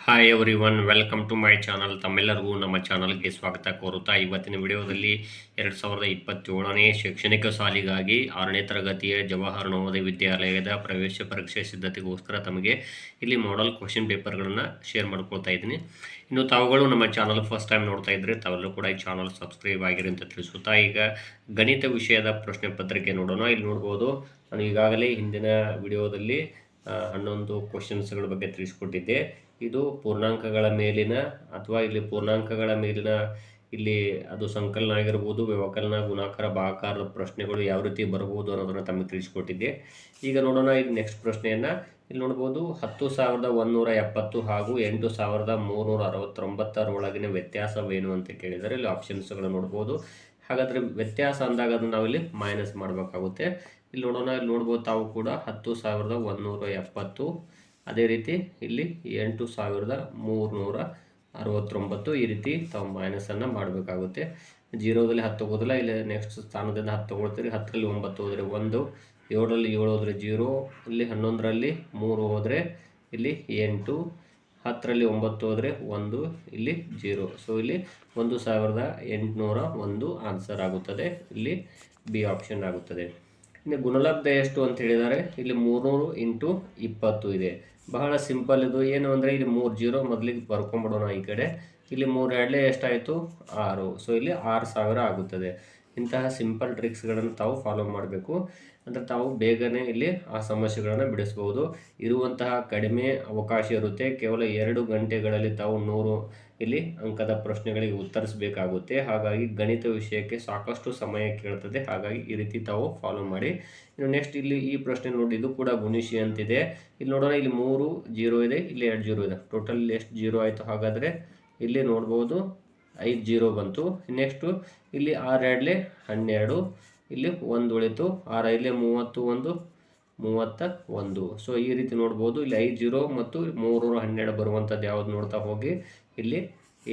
Hi everyone welcome to my channel. ತಮ್ಮೆಲ್ಲರಿಗೂ ನಮ್ಮ ಚಾನಲ್ಗೆ ಸ್ವಾಗತ ಕೋರುತ್ತಾ ಇವತ್ತಿನ ವಿಡಿಯೋದಲ್ಲಿ 2027ನೇ ಶೈಕ್ಷಣಿಕ ಸಾಲಿಗಾಗಿ 6ನೇ ತರಗತಿಯ ಜವಾಹರ್ ನವೋದಯ ವಿದ್ಯಾಲಯದ ಪ್ರವೇಶ ಪರೀಕ್ಷೆ ಸಿದ್ಧತೆಗೋಸ್ಕರ ತಮಗೆ ಇಲ್ಲಿ ಮಾಡೆಲ್ ಕ್ವಶನ್ ಪೇಪರ್ಗಳನ್ನು ಶೇರ್ ಮಾಡ್ಕೊಳ್ತಾ ಇದ್ದೀನಿ. ಇನ್ನು ತಾವುಗಳು ನಮ್ಮ ಚಾನಲ್ ಫಸ್ಟ್ ಟೈಮ್ ನೋಡ್ತಾ ಇದ್ದರೆ ತಾವೆಲ್ಲರೂ ಕೂಡ ಈ ಚಾನಲ್ ಸಬ್ಸ್ಕ್ರೈಬ್ ಆಗಿರಿ ಅಂತ ತಿಳಿಸುತ್ತಾ ಈಗ ಗಣಿತ ವಿಷಯದ ಪ್ರಶ್ನೆ ಪತ್ರಿಕೆ ನೋಡೋಣ. ಇಲ್ಲಿ ನೋಡ್ಬೋದು, ನಾನು ಈಗಾಗಲೇ ಹಿಂದಿನ ವಿಡಿಯೋದಲ್ಲಿ 11 ಕ್ವಶನ್ಸ್ಗಳ ಬಗ್ಗೆ ತಿಳಿಸ್ಕೊಟ್ಟಿದ್ದೆ. ಇದು ಪೂರ್ಣಾಂಕಗಳ ಮೇಲಿನ ಅಥವಾ ಇಲ್ಲಿ ಪೂರ್ಣಾಂಕಗಳ ಮೇಲಿನ ಇಲ್ಲಿ ಅದು ಸಂಕಲನ ಆಗಿರ್ಬೋದು, ವ್ಯವಕಲನ, ಗುಣಾಕಾರ, ಭಾಗಾಕಾರದ ಪ್ರಶ್ನೆಗಳು ಯಾವ ರೀತಿ ಬರಬಹುದು ಅನ್ನೋದನ್ನು ತಮಗೆ ತಿಳಿಸ್ಕೊಟ್ಟಿದ್ದೆ. ಈಗ ನೋಡೋಣ ಇಲ್ಲಿ ನೆಕ್ಸ್ಟ್ ಪ್ರಶ್ನೆಯನ್ನು. ಇಲ್ಲಿ ನೋಡ್ಬೋದು, 10,170 ಹಾಗೂ 8,369 ಒಳಗಿನ ವ್ಯತ್ಯಾಸವೇನು ಅಂತ ಕೇಳಿದರೆ ಇಲ್ಲಿ ಆಪ್ಷನ್ಸ್ಗಳು ನೋಡ್ಬೋದು. ಹಾಗಾದರೆ ವ್ಯತ್ಯಾಸ ಅಂದಾಗ ಅದನ್ನು ನಾವಿಲ್ಲಿ ಮೈನಸ್ ಮಾಡಬೇಕಾಗುತ್ತೆ. ಇಲ್ಲಿ ನೋಡೋಣ, ಇಲ್ಲಿ ನೋಡ್ಬೋದು ತಾವು ಕೂಡ 10,170, ಅದೇ ರೀತಿ ಇಲ್ಲಿ 8,369 ಈ ರೀತಿ ತಾವು ಮೈನಸನ್ನು ಮಾಡಬೇಕಾಗುತ್ತೆ. ಜೀರೋದಲ್ಲಿ 10 ಹೋಗೋದಿಲ್ಲ, ಇಲ್ಲಿ ನೆಕ್ಸ್ಟ್ ಸ್ಥಾನದಿಂದ 10 ತಗೊಳ್ತೀರಿ. 10ರಲ್ಲಿ 9 ಹೋದರೆ 1, 7ರಲ್ಲಿ 7 ಹೋದರೆ 0, ಇಲ್ಲಿ 11ರಲ್ಲಿ 3 ಹೋದರೆ ಇಲ್ಲಿ 8, 10ರಲ್ಲಿ 9 ಹೋದರೆ 1, ಇಲ್ಲಿ 0. ಸೊ ಇಲ್ಲಿ 1,801 ಆನ್ಸರ್ ಆಗುತ್ತದೆ. ಇಲ್ಲಿ ಬಿ ಆಪ್ಷನ್ ಆಗುತ್ತದೆ. ಇನ್ನು ಗುಣಲಬ್ಧ ಎಷ್ಟು ಅಂತ ಹೇಳಿದರೆ ಇಲ್ಲಿ 300 × 20 ಇದೆ. ಬಹಳ ಸಿಂಪಲ್ ಇದು. ಏನು ಅಂದರೆ ಇಲ್ಲಿ 3 0 ಮೊದಲಿಗೆ ಬರ್ಕೊಂಬಿಡೋಣ ಈ ಕಡೆ. ಇಲ್ಲಿ 3 ಎರಡಲೇ ಎಷ್ಟಾಯಿತು? 6. ಸೊ ಇಲ್ಲಿ 6,000 ಆಗುತ್ತದೆ. ಇಂತಹ ಸಿಂಪಲ್ ಟ್ರಿಕ್ಸ್ಗಳನ್ನು ತಾವು ಫಾಲೋ ಮಾಡಬೇಕು. ಅಂದರೆ ತಾವು ಬೇಗನೆ ಇಲ್ಲಿ ಆ ಸಮಸ್ಯೆಗಳನ್ನು ಬಿಡಿಸ್ಬೋದು. ಇರುವಂತಹ ಕಡಿಮೆ ಅವಕಾಶ ಇರುತ್ತೆ. ಕೇವಲ 2 ಗಂಟೆಗಳಲ್ಲಿ ತಾವು 100 ಇಲ್ಲಿ ಅಂಕದ ಪ್ರಶ್ನೆಗಳಿಗೆ ಉತ್ತರಿಸಬೇಕಾಗುತ್ತೆ. ಹಾಗಾಗಿ ಗಣಿತ ವಿಷಯಕ್ಕೆ ಸಾಕಷ್ಟು ಸಮಯ ಕೇಳ್ತದೆ. ಹಾಗಾಗಿ ಈ ರೀತಿ ತಾವು ಫಾಲೋ ಮಾಡಿ. ಇನ್ನು ನೆಕ್ಸ್ಟ್ ಇಲ್ಲಿ ಈ ಪ್ರಶ್ನೆ ನೋಡಿ, ಇದು ಕೂಡ ಗುಣಿಸಿ ಅಂತಿದೆ. ಇಲ್ಲಿ ನೋಡೋಣ, ಇಲ್ಲಿ 3 0 ಇದೆ, ಇಲ್ಲಿ 2 0 ಇದೆ. ಟೋಟಲ್ ಎಷ್ಟು 0 ಆಯಿತು? ಹಾಗಾದರೆ ಇಲ್ಲಿ ನೋಡ್ಬೋದು 5 0 ಬಂತು. ನೆಕ್ಸ್ಟು ಇಲ್ಲಿ 6 2 12, ಇಲ್ಲಿ 1 ಉಳಿತು. 6 5 31, 31. ಸೊ ಈ ರೀತಿ ನೋಡ್ಬೋದು. ಇಲ್ಲಿ 5 0 ಮತ್ತು 312 ಬರುವಂಥದ್ದು ಯಾವುದು ನೋಡ್ತಾ ಹೋಗಿ. ಇಲ್ಲಿ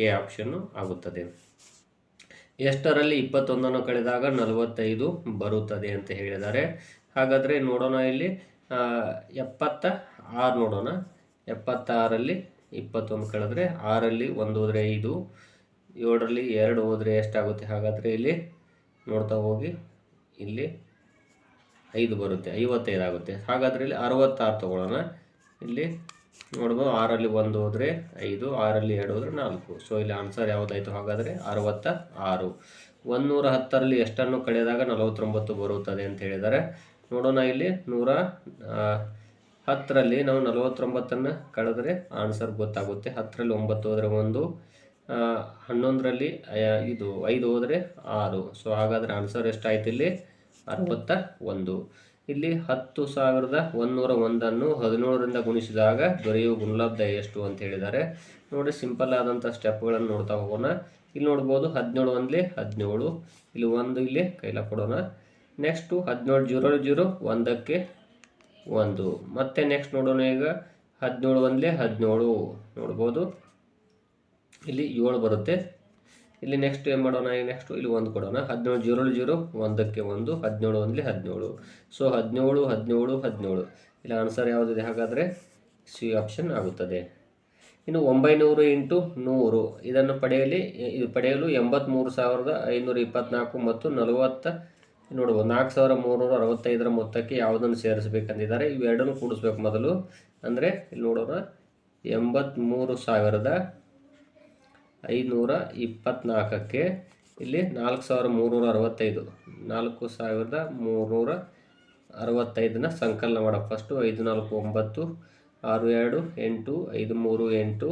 ಎ ಆಪ್ಷನ್ನು ಆಗುತ್ತದೆ. ಎಷ್ಟರಲ್ಲಿ 21 ಕಳೆದಾಗ 45 ಬರುತ್ತದೆ ಅಂತ ಹೇಳಿದ್ದಾರೆ. ಹಾಗಾದರೆ ನೋಡೋಣ, ಇಲ್ಲಿ 76 ನೋಡೋಣ. 76ರಲ್ಲಿ 21 ಕಳೆದ್ರೆ 6ರಲ್ಲಿ 1 ಹೋದರೆ 5, 7ರಲ್ಲಿ 2 ಹೋದರೆ ಎಷ್ಟಾಗುತ್ತೆ? ಹಾಗಾದರೆ ಇಲ್ಲಿ ನೋಡ್ತಾ ಹೋಗಿ, ಇಲ್ಲಿ 5 ಬರುತ್ತೆ, 55 ಆಗುತ್ತೆ. ಹಾಗಾದರೆ ಇಲ್ಲಿ 66 ತೊಗೊಳ್ಳೋಣ. ಇಲ್ಲಿ ನೋಡ್ಬೋದು, 6ರಲ್ಲಿ 1 ಹೋದರೆ 5, 6ರಲ್ಲಿ 2 ಹೋದರೆ 4. ಸೊ ಇಲ್ಲಿ ಆನ್ಸರ್ ಯಾವುದಾಯಿತು? ಹಾಗಾದರೆ 66. 110ರಲ್ಲಿ ಎಷ್ಟನ್ನು ಕಳೆದಾಗ 49 ಬರುತ್ತದೆ ಅಂತ ಹೇಳಿದ್ದಾರೆ. ನೋಡೋಣ, ಇಲ್ಲಿ 110ರಲ್ಲಿ ನಾವು 49ನ್ನು ಕಳೆದ್ರೆ ಆನ್ಸರ್ ಗೊತ್ತಾಗುತ್ತೆ. 10ರಲ್ಲಿ 9 ಹೋದರೆ 1, 11ರಲ್ಲಿ ಇದು 5 ಹೋದರೆ 6. ಸೊ ಹಾಗಾದರೆ ಆನ್ಸರ್ ಎಷ್ಟಾಯಿತು? ಇಲ್ಲಿ 61. ಇಲ್ಲಿ 10,101 17ರಿಂದ ಗುಣಿಸಿದಾಗ ದೊರೆಯುವ ಗುಣಲಬ್ಧ ಎಷ್ಟು ಅಂತ ಹೇಳಿದ್ದಾರೆ. ನೋಡಿ, ಸಿಂಪಲ್ ಆದಂಥ ಸ್ಟೆಪ್ಗಳನ್ನು ನೋಡ್ತಾ ಹೋಗೋಣ. ಇಲ್ಲಿ ನೋಡ್ಬೋದು, 17 1 17, ಇಲ್ಲಿ 1 ಇಲ್ಲಿ ಕೈಲ ಕೊಡೋಣ. ನೆಕ್ಸ್ಟು 17 0 0 1ಕ್ಕೆ 1. ಮತ್ತೆ ನೆಕ್ಸ್ಟ್ ನೋಡೋಣ, ಈಗ 17 1 17 ನೋಡ್ಬೋದು, ಇಲ್ಲಿ 7 ಬರುತ್ತೆ. ಇಲ್ಲಿ ನೆಕ್ಸ್ಟ್ ಏನು ಮಾಡೋಣ? ನೆಕ್ಸ್ಟು ಇಲ್ಲಿ 1 ಕೊಡೋಣ. 17 0 0 1ಕ್ಕೆ 1, 17 1 17. ಸೊ 17 17 17. ಇಲ್ಲಿ ಆನ್ಸರ್ ಯಾವುದಿದೆ? ಹಾಗಾದರೆ ಸಿ ಆಪ್ಷನ್ ಆಗುತ್ತದೆ. ಇನ್ನು 900 × 100 ಇದನ್ನು ಪಡೆಯಲು 83,524 ಮತ್ತು 40 ನೋಡ್ಬೋದು 4,365 ಮೊತ್ತಕ್ಕೆ ಯಾವುದನ್ನು ಸೇರಿಸಬೇಕಂದಿದ್ದಾರೆ. ಇವೆರಡನ್ನು ಕೂಡಿಸ್ಬೇಕು ಮೊದಲು. ಅಂದರೆ ಇಲ್ಲಿ ನೋಡೋಣ, 83,524ಕ್ಕೆ ಇಲ್ಲಿ 4,365 4,365ನ ಸಂಕಲನ ಮಾಡೋ. ಫಸ್ಟು 5 4 9, 6 2 8, 5 3 8,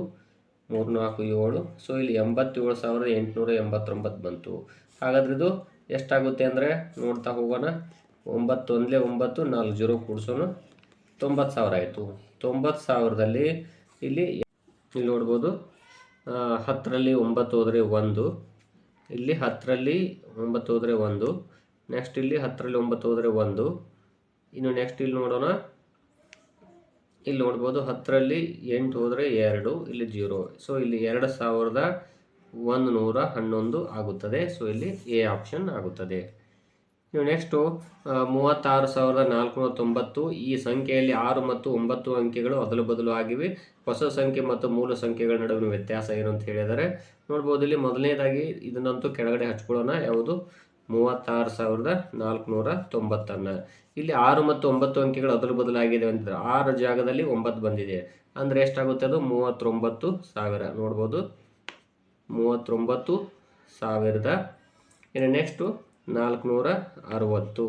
3 4 7. ಸೊ ಇಲ್ಲಿ 87,889 ಬಂತು. ಹಾಗಾದ್ರೆ ಇದು ಎಷ್ಟಾಗುತ್ತೆ ಅಂದರೆ ನೋಡ್ತಾ ಹೋಗೋಣ. 9 1 9, 4 0 ಕೂಡಿಸೋಣ, 90,000 ಆಯಿತು. 90,000ದಲ್ಲಿ ಇಲ್ಲಿ ನೋಡ್ಬೋದು, 10ರಲ್ಲಿ 9 ಹೋದರೆ 1, ಇಲ್ಲಿ 10ರಲ್ಲಿ 9 ಹೋದರೆ 1, ನೆಕ್ಸ್ಟ್ ಇಲ್ಲಿ 10ರಲ್ಲಿ 9 ಹೋದರೆ 1. ಇನ್ನು ನೆಕ್ಸ್ಟ್ ಇಲ್ಲಿ ನೋಡೋಣ, ಇಲ್ಲಿ ನೋಡ್ಬೋದು 10ರಲ್ಲಿ 8 ಹೋದರೆ 2, ಇಲ್ಲಿ 0. ಸೊ ಇಲ್ಲಿ 2,111 ಆಗುತ್ತದೆ. ಸೊ ಇಲ್ಲಿ ಎ ಆಪ್ಷನ್ ಆಗುತ್ತದೆ. ನೀವು ನೆಕ್ಸ್ಟು 36,490. ಈ ಸಂಖ್ಯೆಯಲ್ಲಿ 6 ಮತ್ತು 9 ಅಂಕೆಗಳು ಅದಲು ಬದಲು ಆಗಿವೆ. ಹೊಸ ಸಂಖ್ಯೆ ಮತ್ತು ಮೂಲ ಸಂಖ್ಯೆಗಳ ನಡುವಿನ ವ್ಯತ್ಯಾಸ ಏನು ಅಂತ ಹೇಳಿದರೆ ನೋಡ್ಬೋದು. ಇಲ್ಲಿ ಮೊದಲನೇದಾಗಿ ಇದನ್ನಂತೂ ಕೆಳಗಡೆ ಹಚ್ಕೊಳ್ಳೋಣ. ಯಾವುದು 36,490. ಇಲ್ಲಿ 6 ಮತ್ತು 9 ಅಂಕೆಗಳು ಅದಲು ಬದಲಾಗಿದೆ ಅಂತಂದರೆ 6 ಜಾಗದಲ್ಲಿ 9 ಬಂದಿದೆ ಅಂದರೆ ಎಷ್ಟಾಗುತ್ತೆ? ಅದು 39,000 ನೋಡ್ಬೋದು. 39,000. ಇನ್ನು ನೆಕ್ಸ್ಟು 460.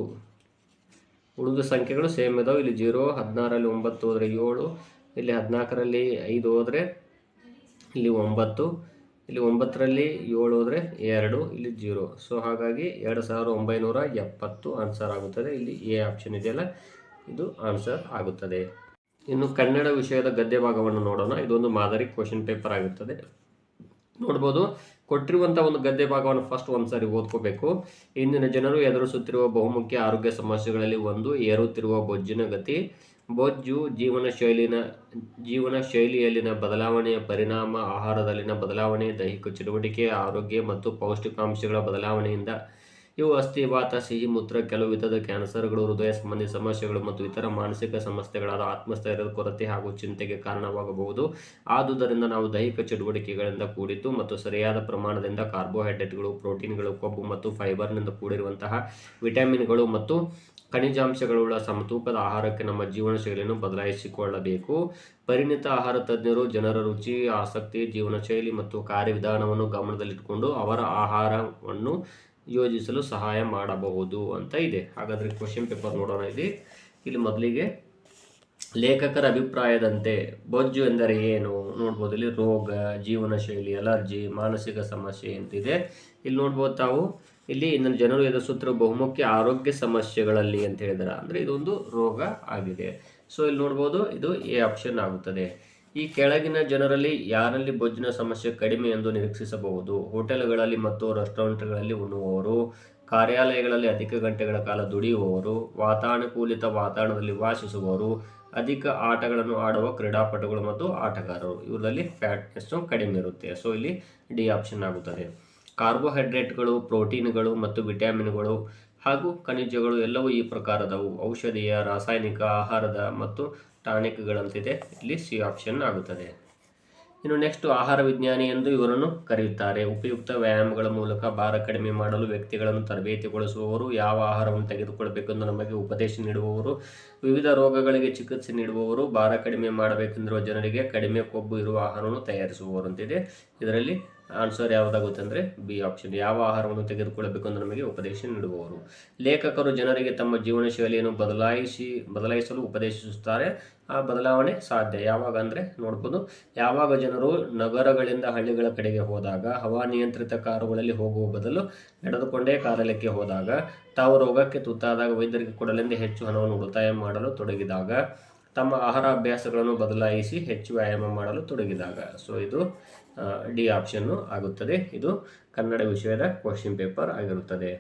ಉಳಿದ ಸಂಖ್ಯೆಗಳು ಸೇಮ್ ಇದಾವೆ. ಇಲ್ಲಿ 0, 16ರಲ್ಲಿ 9 ಹೋದರೆ 7, ಇಲ್ಲಿ 14ರಲ್ಲಿ 5 ಹೋದರೆ ಇಲ್ಲಿ 9, ಇಲ್ಲಿ 9ರಲ್ಲಿ 7 ಹೋದರೆ 2, ಇಲ್ಲಿ 0. ಸೊ ಹಾಗಾಗಿ 2,970 ಆನ್ಸರ್ ಆಗುತ್ತದೆ. ಇಲ್ಲಿ ಎ ಆಪ್ಷನ್ ಇದೆಯಲ್ಲ, ಇದು ಆನ್ಸರ್ ಆಗುತ್ತದೆ. ಇನ್ನು ಕನ್ನಡ ವಿಷಯದ ಗದ್ಯ ಭಾಗವನ್ನು ನೋಡೋಣ. ಇದೊಂದು ಮಾದರಿ ಕ್ವಶನ್ ಪೇಪರ್ ಆಗಿರುತ್ತದೆ. ನೋಡ್ಬೋದು, ಕೊಟ್ಟಿರುವಂಥ ಒಂದು ಗದ್ಯ ಭಾಗವನ್ನು ಫಸ್ಟ್ ಒಂದ್ಸರಿ ಓದ್ಕೋಬೇಕು. ಇಂದಿನ ಜನರು ಎದುರಿಸುತ್ತಿರುವ ಬಹುಮುಖ್ಯ ಆರೋಗ್ಯ ಸಮಸ್ಯೆಗಳಲ್ಲಿ ಒಂದು ಏರುತ್ತಿರುವ ಬೊಜ್ಜಿನ ಗತಿ. ಬೊಜ್ಜು ಜೀವನ ಶೈಲಿಯಲ್ಲಿನ ಬದಲಾವಣೆಯ ಪರಿಣಾಮ. ಆಹಾರದಲ್ಲಿನ ಬದಲಾವಣೆ, ದೈಹಿಕ ಚಟುವಟಿಕೆ, ಆರೋಗ್ಯ ಮತ್ತು ಪೌಷ್ಟಿಕಾಂಶಗಳ ಬದಲಾವಣೆಯಿಂದ ಇವು ಅಸ್ಥಿವಾತ, ಸಿಹಿ ಮೂತ್ರ, ಕೆಲವು ವಿಧದ ಕ್ಯಾನ್ಸರ್ಗಳು, ಹೃದಯ ಸಂಬಂಧಿ ಸಮಸ್ಯೆಗಳು ಮತ್ತು ಇತರ ಮಾನಸಿಕ ಸಮಸ್ಯೆಗಳಾದ ಆತ್ಮಸ್ಥೈರ್ಯದ ಕೊರತೆ ಹಾಗೂ ಚಿಂತೆಗೆ ಕಾರಣವಾಗಬಹುದು. ಆದುದರಿಂದ ನಾವು ದೈಹಿಕ ಚಟುವಟಿಕೆಗಳಿಂದ ಕೂಡಿದ್ದು ಮತ್ತು ಸರಿಯಾದ ಪ್ರಮಾಣದಿಂದ ಕಾರ್ಬೋಹೈಡ್ರೇಟ್ಗಳು, ಪ್ರೋಟೀನ್ಗಳು, ಕೊಬ್ಬು ಮತ್ತು ಫೈಬರ್ನಿಂದ ಕೂಡಿರುವಂತಹ ವಿಟಮಿನ್ಗಳು ಮತ್ತು ಖನಿಜಾಂಶಗಳುಳ್ಳ ಸಮತೂಕದ ಆಹಾರಕ್ಕೆ ನಮ್ಮ ಜೀವನ ಶೈಲಿಯನ್ನು ಬದಲಾಯಿಸಿಕೊಳ್ಳಬೇಕು. ಪರಿಣಿತ ಆಹಾರ ತಜ್ಞರು ಜನರ ರುಚಿ, ಆಸಕ್ತಿ, ಜೀವನ ಶೈಲಿ ಮತ್ತು ಕಾರ್ಯವಿಧಾನವನ್ನು ಗಮನದಲ್ಲಿಟ್ಟುಕೊಂಡು ಅವರ ಆಹಾರವನ್ನು ಯೋಜಿಸಲು ಸಹಾಯ ಮಾಡಬಹುದು ಅಂತ ಇದೆ. ಹಾಗಾದರೆ ಕ್ವಶನ್ ಪೇಪರ್ ನೋಡೋಣ. ಇಲ್ಲಿ ಮೊದಲಿಗೆ ಲೇಖಕರ ಅಭಿಪ್ರಾಯದಂತೆ ಬೊಜ್ಜು ಎಂದರೆ ಏನು ನೋಡ್ಬೋದು. ಇಲ್ಲಿ ರೋಗ, ಜೀವನ ಶೈಲಿ, ಅಲರ್ಜಿ, ಮಾನಸಿಕ ಸಮಸ್ಯೆ ಅಂತಿದೆ. ಇಲ್ಲಿ ನೋಡ್ಬೋದು ತಾವು, ಇಲ್ಲಿ ಇಂದಿನ ಜನರು ಎದುರಿಸುತ್ತಿರುವ ಬಹುಮುಖ್ಯ ಆರೋಗ್ಯ ಸಮಸ್ಯೆಗಳಲ್ಲಿ ಅಂತ ಹೇಳಿದಾರೆ. ಅಂದರೆ ಇದೊಂದು ರೋಗ ಆಗಿದೆ. ಸೊ ಇಲ್ಲಿ ನೋಡ್ಬೋದು, ಇದು ಎ ಆಪ್ಷನ್ ಆಗುತ್ತದೆ. ಈ ಕೆಳಗಿನ ಜನರಲ್ಲಿ ಯಾರಲ್ಲಿ ಬೊಜ್ಜಿನ ಸಮಸ್ಯೆ ಕಡಿಮೆ ಎಂದು ನಿರೀಕ್ಷಿಸಬಹುದು? ಹೋಟೆಲ್ಗಳಲ್ಲಿ ಮತ್ತು ರೆಸ್ಟೋರೆಂಟ್ಗಳಲ್ಲಿ ಉಣ್ಣುವವರು, ಕಾರ್ಯಾಲಯಗಳಲ್ಲಿ ಅಧಿಕ ಗಂಟೆಗಳ ಕಾಲ ದುಡಿಯುವವರು, ವಾತಾನುಕೂಲಿತ ವಾತಾವರಣದಲ್ಲಿ ವಾಸಿಸುವವರು, ಅಧಿಕ ಆಟಗಳನ್ನು ಆಡುವ ಕ್ರೀಡಾಪಟುಗಳು ಮತ್ತು ಆಟಗಾರರು. ಇವರಲ್ಲಿ ಫ್ಯಾಟ್ನೆಸ್ಸು ಕಡಿಮೆ ಇರುತ್ತೆ. ಸೊ ಇಲ್ಲಿ ಡಿ ಆಪ್ಷನ್ ಆಗುತ್ತದೆ. ಕಾರ್ಬೋಹೈಡ್ರೇಟ್ಗಳು, ಪ್ರೋಟೀನ್ಗಳು ಮತ್ತು ವಿಟಮಿನ್ಗಳು ಹಾಗೂ ಖನಿಜಗಳು ಎಲ್ಲವೂ ಈ ಪ್ರಕಾರದವು. ಔಷಧೀಯ, ರಾಸಾಯನಿಕ, ಆಹಾರದ ಮತ್ತು ಟಾನಿಕ್ಗಳಂತಿದೆ. ಇಲ್ಲಿ ಸಿ ಆಪ್ಷನ್ ಆಗುತ್ತದೆ. ಇನ್ನು ನೆಕ್ಸ್ಟ್ ಆಹಾರ ವಿಜ್ಞಾನಿ ಎಂದು ಇವರನ್ನು ಕರೆಯುತ್ತಾರೆ. ಉಪಯುಕ್ತ ವ್ಯಾಯಾಮಗಳ ಮೂಲಕ ಭಾರ ಕಡಿಮೆ ಮಾಡಲು ವ್ಯಕ್ತಿಗಳನ್ನು ತರಬೇತಿಗೊಳಿಸುವವರು, ಯಾವ ಆಹಾರವನ್ನು ತೆಗೆದುಕೊಳ್ಳಬೇಕೆಂದು ನಮಗೆ ಉಪದೇಶ ನೀಡುವವರು, ವಿವಿಧ ರೋಗಗಳಿಗೆ ಚಿಕಿತ್ಸೆ ನೀಡುವವರು, ಭಾರ ಕಡಿಮೆ ಮಾಡಬೇಕೆಂದಿರುವ ಜನರಿಗೆ ಕಡಿಮೆ ಕೊಬ್ಬು ಇರುವ ಆಹಾರವನ್ನು ತಯಾರಿಸುವವರು ಅಂತಿದೆ. ಇದರಲ್ಲಿ ಆನ್ಸರ್ ಯಾವುದಾಗುತ್ತೆ ಅಂದರೆ ಬಿ ಆಪ್ಷನ್. ಯಾವ ಆಹಾರವನ್ನು ತೆಗೆದುಕೊಳ್ಳಬೇಕು ಎಂದು ನಮಗೆ ಉಪದೇಶ ನೀಡುವವರು. ಲೇಖಕರು ಜನರಿಗೆ ತಮ್ಮ ಜೀವನ ಶೈಲಿಯನ್ನು ಬದಲಾಯಿಸಲು ಉಪದೇಶಿಸುತ್ತಾರೆ. ಆ ಬದಲಾವಣೆ ಸಾಧ್ಯ ಯಾವಾಗ ಅಂದರೆ ನೋಡ್ಬೋದು, ಯಾವಾಗ ಜನರು ನಗರಗಳಿಂದ ಹಳ್ಳಿಗಳ ಕಡೆಗೆ ಹೋದಾಗ, ಹವಾನಿಯಂತ್ರಿತ ಕಾರುಗಳಲ್ಲಿ ಹೋಗುವ ಬದಲು ನಡೆದುಕೊಂಡೇ ಕಾರ್ಯಾಲಯಕ್ಕೆ ಹೋದಾಗ, ತಾವು ರೋಗಕ್ಕೆ ತುತ್ತಾದಾಗ ವೈದ್ಯರಿಗೆ ಕೊಡಲೆಂದೇ ಹೆಚ್ಚು ಹಣವನ್ನು ಉಳಿತಾಯ ಮಾಡಲು ತೊಡಗಿದಾಗ, ತಮ್ಮ ಆಹಾರ ಅಭ್ಯಾಸಗಳನ್ನು ಬದಲಾಯಿಸಿ ಹೆಚ್ಚು ವ್ಯಾಯಾಮ ಮಾಡಲು ತೊಡಗಿದಾಗ. ಸೊ ಇದು ಡಿ ಆಪ್ಷನ್ನು ಆಗುತ್ತದೆ. ಇದು ಕನ್ನಡ ವಿಷಯದ ಕ್ವಶನ್ ಪೇಪರ್ ಆಗಿರುತ್ತದೆ.